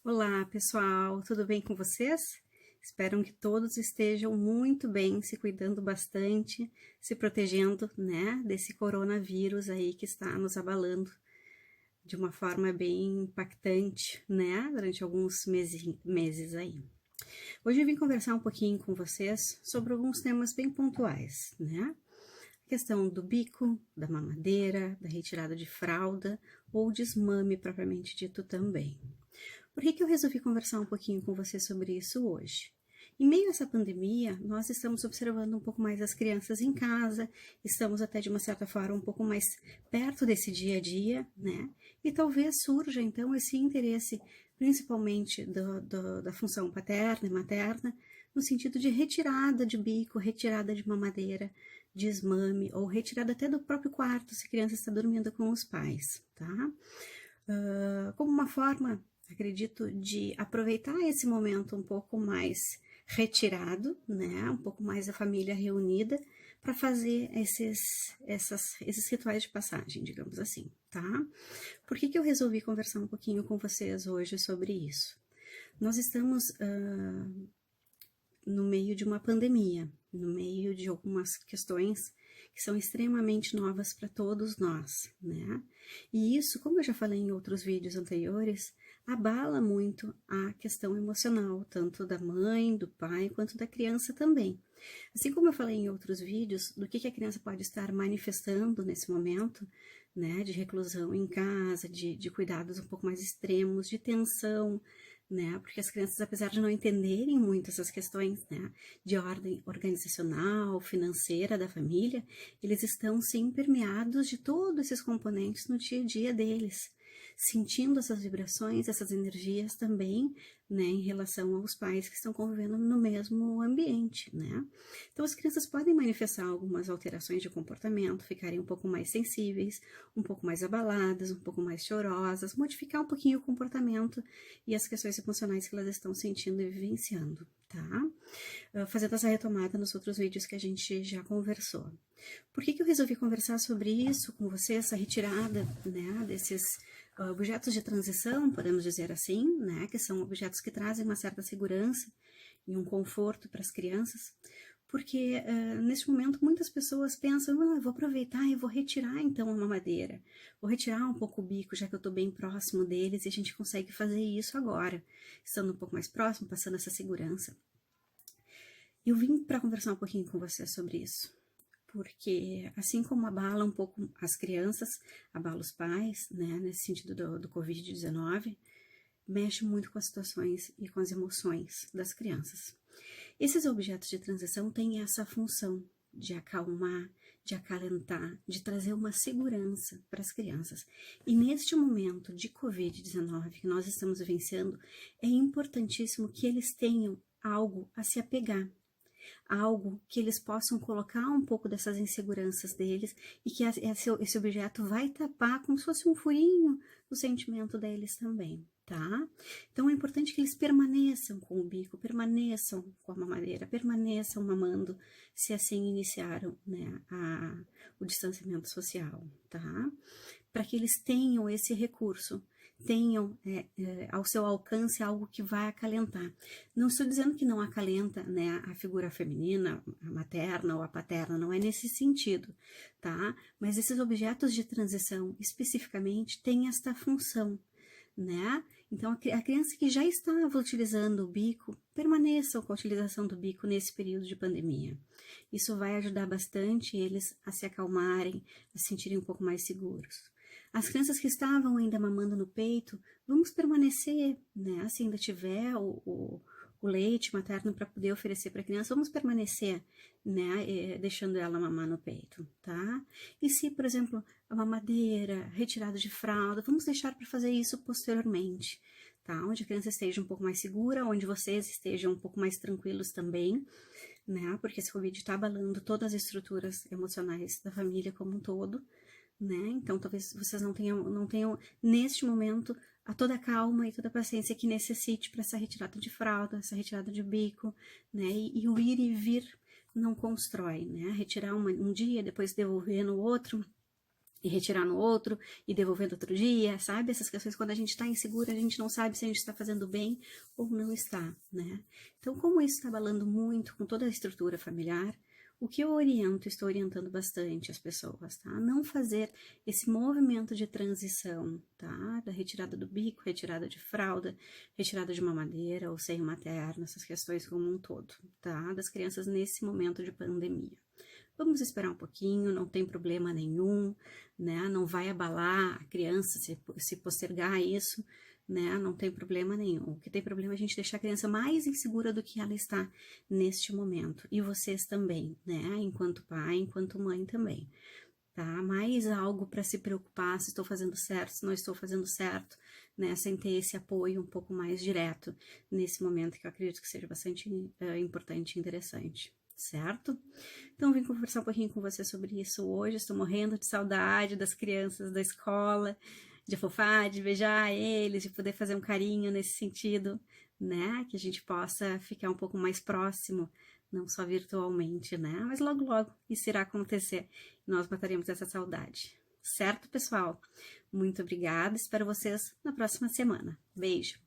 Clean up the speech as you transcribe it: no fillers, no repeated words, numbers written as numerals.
Olá, pessoal, tudo bem com vocês? Espero que todos estejam muito bem, se cuidando bastante, se protegendo, né, desse coronavírus aí que está nos abalando de uma forma bem impactante, né, durante alguns meses aí. Hoje eu vim conversar um pouquinho com vocês sobre alguns temas bem pontuais, né? A questão do bico, da mamadeira, da retirada de fralda ou desmame propriamente dito também. Por que eu resolvi conversar um pouquinho com você sobre isso hoje? Em meio a essa pandemia, nós estamos observando um pouco mais as crianças em casa, estamos até de uma certa forma um pouco mais perto desse dia a dia, né? E talvez surja então esse interesse, principalmente da função paterna e materna, no sentido de retirada de bico, retirada de mamadeira, desmame ou retirada até do próprio quarto se a criança está dormindo com os pais, tá? Como uma forma, acredito, de aproveitar esse momento um pouco mais retirado, né, um pouco mais a família reunida, para fazer esses rituais de passagem, digamos assim, tá? Por que eu resolvi conversar um pouquinho com vocês hoje sobre isso? Nós estamos no meio de uma pandemia, no meio de algumas questões que são extremamente novas para todos nós, né? E isso, como eu já falei em outros vídeos anteriores, abala muito a questão emocional, tanto da mãe, do pai, quanto da criança também. Assim como eu falei em outros vídeos, do que a criança pode estar manifestando nesse momento, né, de reclusão em casa, de cuidados um pouco mais extremos, de tensão, né, porque as crianças, apesar de não entenderem muito essas questões, né, de ordem organizacional, financeira da família, eles estão sim permeados de todos esses componentes no dia a dia deles, sentindo essas vibrações, essas energias também, né, em relação aos pais que estão convivendo no mesmo ambiente, né. Então as crianças podem manifestar algumas alterações de comportamento, ficarem um pouco mais sensíveis, um pouco mais abaladas, um pouco mais chorosas, modificar um pouquinho o comportamento e as questões emocionais que elas estão sentindo e vivenciando, tá? Fazendo essa retomada nos outros vídeos que a gente já conversou. Por que eu resolvi conversar sobre isso com você, essa retirada, né, desses objetos de transição, podemos dizer assim, né, que são objetos que trazem uma certa segurança e um conforto para as crianças? Porque neste momento muitas pessoas pensam, eu vou aproveitar e vou retirar então a mamadeira, vou retirar um pouco o bico, já que eu estou bem próximo deles e a gente consegue fazer isso agora, estando um pouco mais próximo, passando essa segurança. Eu vim para conversar um pouquinho com você sobre isso, porque assim como abala um pouco as crianças, abala os pais, né, nesse sentido do Covid-19, mexe muito com as situações e com as emoções das crianças. Esses objetos de transição têm essa função de acalmar, de acalentar, de trazer uma segurança para as crianças. E neste momento de Covid-19 que nós estamos vivenciando, é importantíssimo que eles tenham algo a se apegar, algo que eles possam colocar um pouco dessas inseguranças deles e que esse objeto vai tapar como se fosse um furinho no sentimento deles também, tá? Então é importante que eles permaneçam com o bico, permaneçam com a mamadeira, permaneçam mamando, se assim iniciaram, né, o distanciamento social, tá? Para que eles tenham esse recurso, tenham ao seu alcance algo que vai acalentar. Não estou dizendo que não acalenta, né, a figura feminina, a materna ou a paterna, não é nesse sentido, tá? Mas esses objetos de transição, especificamente, têm esta função, né? Então, a criança que já estava utilizando o bico, permaneça com a utilização do bico nesse período de pandemia. Isso vai ajudar bastante eles a se acalmarem, a se sentirem um pouco mais seguros. As crianças que estavam ainda mamando no peito, vamos permanecer, né? Se ainda tiver o leite materno para poder oferecer para a criança, vamos permanecer, né? Deixando ela mamar no peito, tá? E se, por exemplo, a mamadeira, retirada de fralda, vamos deixar para fazer isso posteriormente, tá? Onde a criança esteja um pouco mais segura, onde vocês estejam um pouco mais tranquilos também, né? Porque esse Covid está abalando todas as estruturas emocionais da família como um todo, né? Então, talvez vocês não tenham neste momento a toda a calma e toda a paciência que necessite para essa retirada de fralda, essa retirada de bico, né? E o ir e vir não constrói, né? Retirar um dia, depois devolver no outro, e retirar no outro, e devolver no outro dia, sabe? Essas questões, quando a gente está insegura, a gente não sabe se a gente está fazendo bem ou não está, né? Então, como isso está abalando muito com toda a estrutura familiar, o que eu oriento, estou orientando bastante as pessoas, tá? Não fazer esse movimento de transição, tá? Da retirada do bico, retirada de fralda, retirada de mamadeira ou seio materno, essas questões como um todo, tá? Das crianças nesse momento de pandemia. Vamos esperar um pouquinho, não tem problema nenhum, né? Não vai abalar a criança se postergar isso, né? Não tem problema nenhum. O que tem problema é a gente deixar a criança mais insegura do que ela está neste momento. E vocês também, né? Enquanto pai, enquanto mãe também, tá? Mais algo para se preocupar se estou fazendo certo, se não estou fazendo certo, né? Sem ter esse apoio um pouco mais direto nesse momento, que eu acredito que seja bastante importante e interessante. Certo? Então, vim conversar um pouquinho com você sobre isso hoje. Estou morrendo de saudade das crianças da escola, de fofar, de beijar eles, de poder fazer um carinho nesse sentido, né? Que a gente possa ficar um pouco mais próximo, não só virtualmente, né? Mas logo, logo isso irá acontecer. Nós mataremos essa saudade. Certo, pessoal? Muito obrigada. Espero vocês na próxima semana. Beijo!